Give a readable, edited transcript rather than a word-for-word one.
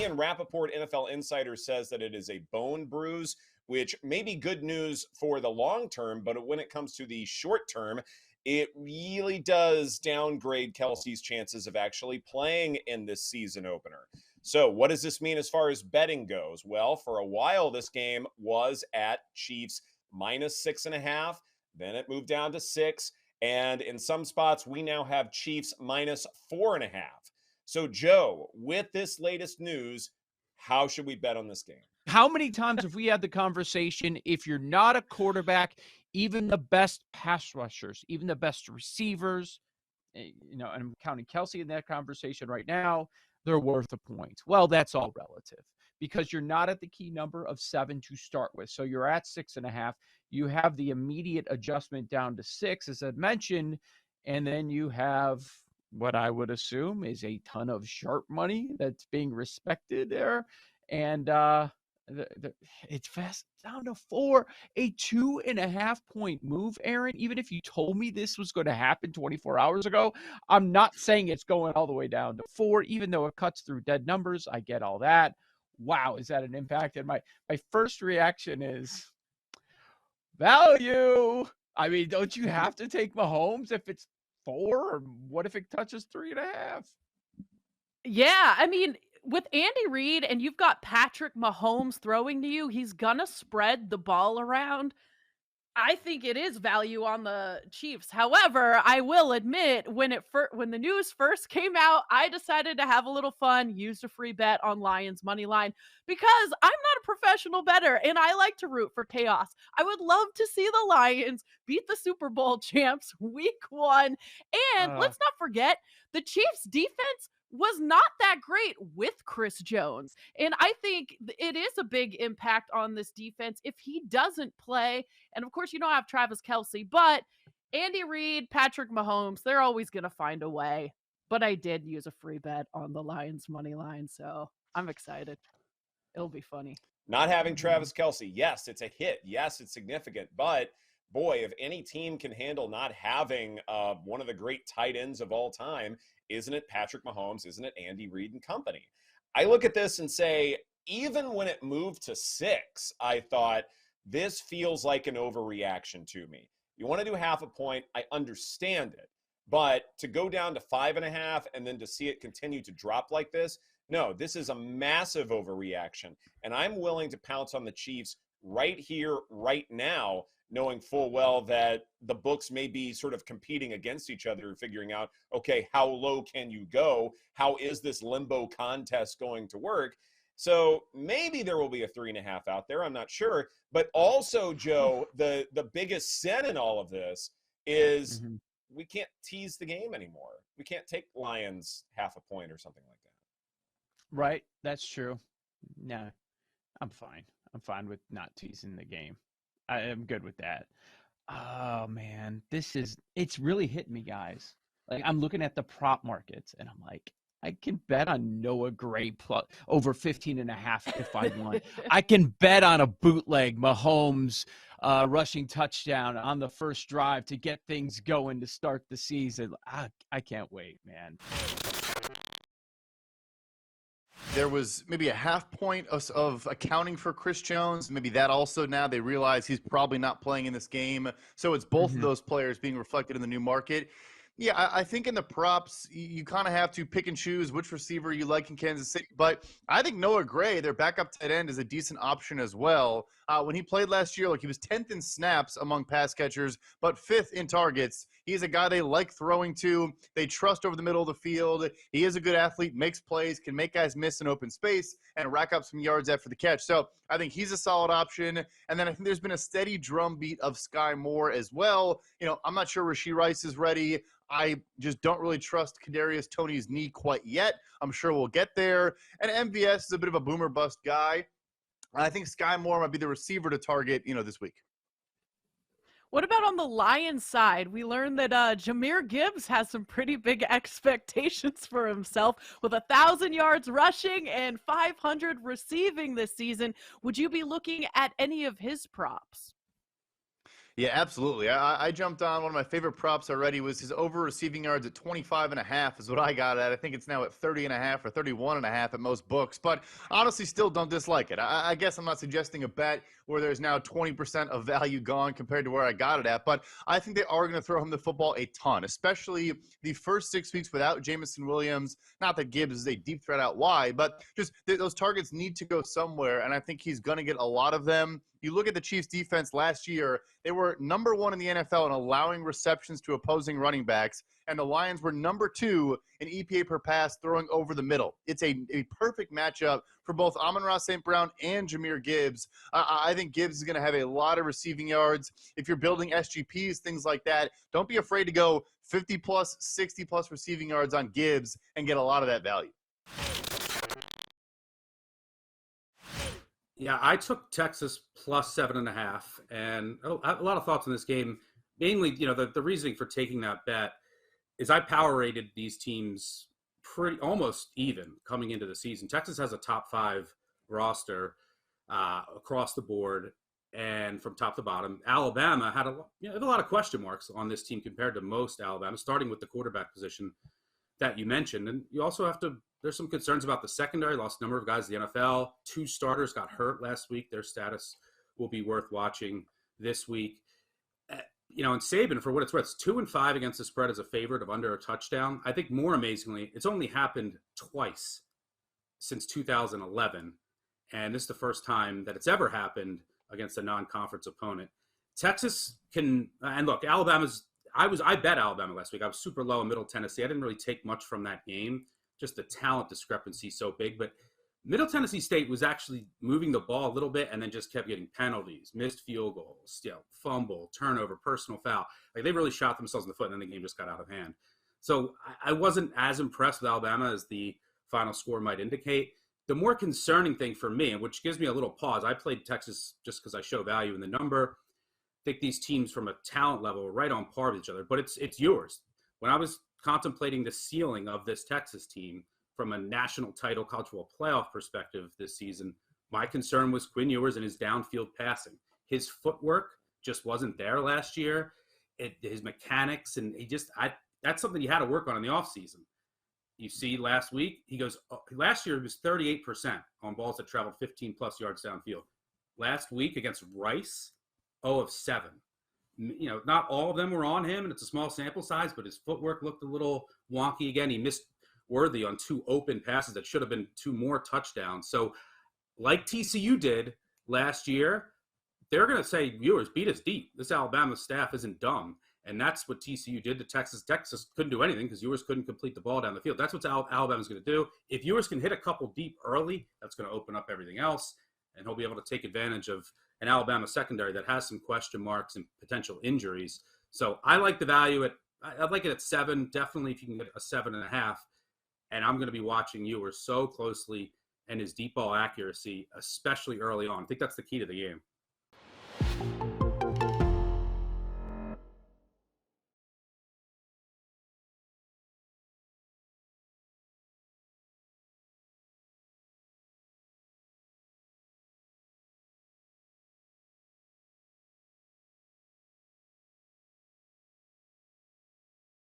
Ian Rappaport, NFL Insider, says that it is a bone bruise, which may be good news for the long term, but when it comes to the short term, it really does downgrade Kelsey's chances of actually playing in this season opener. So what does this mean as far as betting goes? Well, for a while, this game was at Chiefs minus 6.5. Then it moved down to 6. And in some spots, we now have Chiefs minus 4.5. So, Joe, with this latest news, how should we bet on this game? How many times have we had the conversation, if you're not a quarterback, even the best pass rushers, even the best receivers, and I'm counting Kelsey in that conversation right now, they're worth a point. Well, that's all relative because you're not at the key number of 7 to start with. So you're at 6.5. You have the immediate adjustment down to 6, as I mentioned, and then you have what I would assume is a ton of sharp money that's being respected there. And it's fast down to 4, a 2.5 point move, Aaron. Even if you told me this was going to happen 24 hours ago, I'm not saying it's going all the way down to 4, even though it cuts through dead numbers. I get all that. Wow, is that an impact? And my first reaction is value. I mean, don't you have to take Mahomes if it's 4? Or what if it touches 3.5? Yeah, I mean, with Andy Reid and you've got Patrick Mahomes throwing to you, he's gonna spread the ball around. I think it is value on the Chiefs. However, I will admit when the news first came out, I decided to have a little fun, used a free bet on Lions money line because I'm not a professional bettor and I like to root for chaos. I would love to see the Lions beat the Super Bowl champs week 1. And let's not forget, the Chiefs defense was not that great with Chris Jones. And I think it is a big impact on this defense if he doesn't play. And of course, you don't have Travis Kelce, but Andy Reid, Patrick Mahomes, they're always going to find a way. But I did use a free bet on the Lions money line, so I'm excited. It'll be funny. Not having Travis Kelce, yes, it's a hit. Yes, it's significant. But boy, if any team can handle not having one of the great tight ends of all time, isn't it Patrick Mahomes? Isn't it Andy Reid and company? I look at this and say, even when it moved to 6, I thought this feels like an overreaction to me. You want to do half a point, I understand it. But to go down to 5.5 and then to see it continue to drop like this, no, this is a massive overreaction. And I'm willing to pounce on the Chiefs right here, right now, knowing full well that the books may be sort of competing against each other, figuring out, okay, how low can you go? How is this limbo contest going to work? So maybe there will be a 3.5 out there. I'm not sure. But also, Joe, the biggest sin in all of this is we can't tease the game anymore. We can't take Lions half a point or something like that. Right. That's true. No, I'm fine. I'm fine with not teasing the game. I am good with that. Oh, man. It's really hitting me, guys. Like, I'm looking at the prop markets, and I'm like, I can bet on Noah Gray over 15.5 if I want. I can bet on a bootleg Mahomes rushing touchdown on the first drive to get things going to start the season. I can't wait, man. There was maybe a half point of accounting for Chris Jones. Maybe that also now they realize he's probably not playing in this game. So it's both of those players being reflected in the new market. Yeah, I think in the props, you kind of have to pick and choose which receiver you like in Kansas City. But I think Noah Gray, their backup tight end, is a decent option as well. When he played last year, he was 10th in snaps among pass catchers, but 5th in targets. He's a guy they like throwing to. They trust over the middle of the field. He is a good athlete, makes plays, can make guys miss in open space, and rack up some yards after the catch. So I think he's a solid option. And then I think there's been a steady drumbeat of Sky Moore as well. I'm not sure Rashee Rice is ready. I just don't really trust Kadarius Toney's knee quite yet. I'm sure we'll get there. And MVS is a bit of a boomer bust guy. I think Sky Moore might be the receiver to target, this week. What about on the Lions side? We learned that Jahmyr Gibbs has some pretty big expectations for himself with 1,000 yards rushing and 500 receiving this season. Would you be looking at any of his props? Yeah, absolutely. I jumped on one of my favorite props already was his over receiving yards at 25.5 is what I got at. I think it's now at 30.5 or 31.5 at most books, but honestly still don't dislike it. I guess I'm not suggesting a bet where there's now 20% of value gone compared to where I got it at, but I think they are going to throw him the football a ton, especially the first 6 weeks without Jamison Williams. Not that Gibbs is a deep threat out wide, but just those targets need to go somewhere, and I think he's going to get a lot of them. You look at the Chiefs defense last year, they were number 1 in the NFL in allowing receptions to opposing running backs, and the Lions were number 2 in EPA per pass throwing over the middle. It's a perfect matchup for both Amon-Ra St. Brown and Jahmyr Gibbs. I think Gibbs is going to have a lot of receiving yards. If you're building SGPs, things like that, don't be afraid to go 50-plus, 60-plus receiving yards on Gibbs and get a lot of that value. Yeah, I took Texas plus 7.5, and a lot of thoughts on this game. Mainly, the reasoning for taking that bet is I power rated these teams pretty almost even coming into the season. Texas has a top 5 roster across the board and from top to bottom. Alabama had a lot of question marks on this team compared to most Alabama, starting with the quarterback position that you mentioned. And you also have to, there's some concerns about the secondary, lost a number of guys to the NFL. 2 starters got hurt last week. Their status will be worth watching this week. And Saban, for what it's worth, 2-5 against the spread as a favorite of under a touchdown. I think more amazingly, it's only happened twice since 2011. And this is the first time that it's ever happened against a non-conference opponent. Texas can, and look, I bet Alabama last week. I was super low in Middle Tennessee. I didn't really take much from that game. Just the talent discrepancy so big. But Middle Tennessee State was actually moving the ball a little bit and then just kept getting penalties, missed field goals, fumble, turnover, personal foul. Like, they really shot themselves in the foot, and then the game just got out of hand. So I wasn't as impressed with Alabama as the final score might indicate. The more concerning thing for me, and which gives me a little pause, I played Texas just because I show value in the number. I think these teams from a talent level are right on par with each other, but it's yours. When I was contemplating the ceiling of this Texas team from a national title college football playoff perspective this season, my concern was Quinn Ewers and his downfield passing. His footwork just wasn't there last year. His mechanics, and that's something he had to work on in the offseason. You see last week, he goes, last year it was 38% on balls that traveled 15-plus yards downfield. Last week against Rice, 0 of 7. Not all of them were on him, and it's a small sample size, but his footwork looked a little wonky again. He missed Worthy on 2 open passes that should have been 2 more touchdowns. So like TCU did last year, they're going to say, viewers, beat us deep. This Alabama staff isn't dumb. And that's what TCU did to Texas. Texas couldn't do anything because Ewers couldn't complete the ball down the field. That's what Alabama's going to do. If Ewers can hit a couple deep early, that's going to open up everything else, and he'll be able to take advantage of an Alabama secondary that has some question marks and potential injuries. So I like the value I'd like it at 7, definitely if you can get a 7.5. And I'm going to be watching Ewers so closely and his deep ball accuracy, especially early on. I think that's the key to the game.